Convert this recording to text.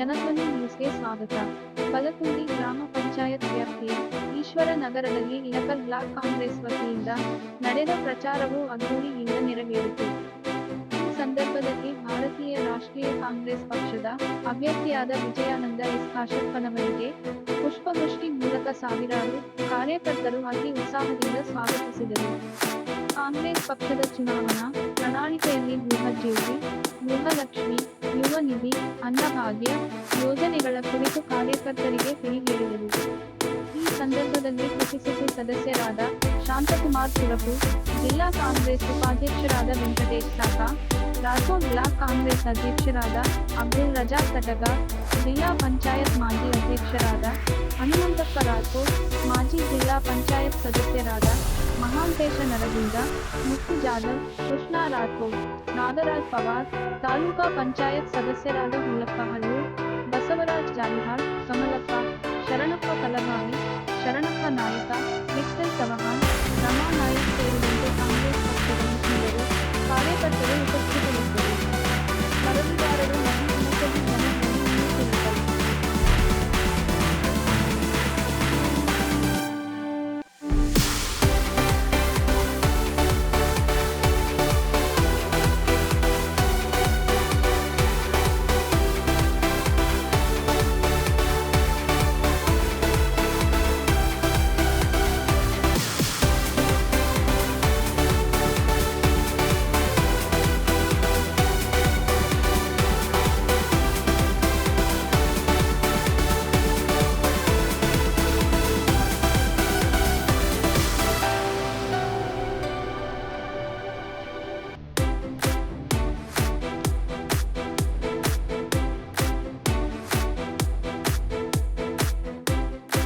ಜನಧ್ವನಿ ನ್ಯೂಸ್ಗೆ ಸ್ವಾಗತ. ಬಲಕುಂದಿ ಗ್ರಾಮ ಪಂಚಾಯತ್ ವ್ಯಾಪ್ತಿಯ ಈಶ್ವರನಗರದಲ್ಲಿ ಇಳಕಲ್ ಬ್ಲಾಕ್ ಕಾಂಗ್ರೆಸ್ ವತಿಯಿಂದ ನಡೆದ ಪ್ರಚಾರವು ಅದ್ದೂರಿಯಿಂದ ನೆರವೇರಿತು. ಈ ಸಂದರ್ಭದಲ್ಲಿ ಭಾರತೀಯ ರಾಷ್ಟ್ರೀಯ ಕಾಂಗ್ರೆಸ್ ಪಕ್ಷದ ಅಭ್ಯರ್ಥಿಯಾದ ವಿಜಯಾನಂದ ಎಸ್ ಕಾಶಪ್ಪನವರಿಗೆ ಪುಷ್ಪವೃಷ್ಟಿ ಮೂಲಕ ಸಾವಿರಾರು ಕಾರ್ಯಕರ್ತರು ಅತಿ ಉತ್ಸಾಹದಿಂದ ಸ್ವಾಗತಿಸಿದರು. ಕಾಂಗ್ರೆಸ್ ಪಕ್ಷದ ಚುನಾವಣಾ ಪ್ರಣಾಳಿಕೆಯಲ್ಲಿ ಗೃಹಜ್ಯೋತಿ, ಗೃಹಲಕ್ಷ್ಮಿ, ಯುವ ನಿಧಿ, ಅನ್ನಭಾಗ್ಯ ಯೋಜನೆಗಳ ಕುರಿತು ಕಾರ್ಯಕರ್ತರಿಗೆ ತಿಳಿಹೇಳಿದರು. ಈ ಸಂದರ್ಭದಲ್ಲಿ ಕೆಪಿಸಿಸಿ ಸದಸ್ಯರಾದ ಶಾಂತಕುಮಾರ್ ಸುರಪು, ಜಿಲ್ಲಾ ಕಾಂಗ್ರೆಸ್ ಉಪಾಧ್ಯಕ್ಷರಾದ ವೆಂಕಟೇಶ್ ಸಾಕ, ರಾಥೋಡ್ ಬ್ಲಾಕ್ ಕಾಂಗ್ರೆಸ್ ಅಧ್ಯಕ್ಷರಾದ ಅಬ್ದುಲ್ ರಜಾಕ್ ತಟಗ, ಜಿಲ್ಲಾ ಪಂಚಾಯತ್ ಮಾಜಿ ಅಧ್ಯಕ್ಷರಾದ ಹನುಮಂತಪ್ಪ ರಾಥೋಡ್, ಮಾಜಿ ಜಿಲ್ಲಾ ಪಂಚಾಯತ್ ಸದಸ್ಯರಾದ ಮಹಾಂತೇಶ ನರಗುಂದ, ಮುತ್ತು ಜಾಧವ್, ಕೃಷ್ಣ ರಾಥೋಡ್, ನಾಗರಾಜ್ ಪವಾರ್, ತಾಲೂಕಾ ಪಂಚಾಯತ್ ಸದಸ್ಯರಾದ ಹುಲ್ಲಪ್ಪ ಹಳ್ಳೂರ್, ಬಸವರಾಜ್ ಜಾಲಿಹಾಳ್, ಕಮಲಪ್ಪ, ಶರಣಪ್ಪ ಕಲಗಾವಿ, ಶರಣಪ್ಪ ನಾಯಕ, ವಿಠ್ಠಲ್ ಚವಹಾಣ್, ರಮಾ ನಾಯಕ್ ಸೇರಿದಂತೆ ಕಾಂಗ್ರೆಸ್ ಪಕ್ಷದ ಮುಖಂಡರು, ಕಾರ್ಯಕರ್ತರು ಉಪಸ್ಥಿತರಿದ್ದರು.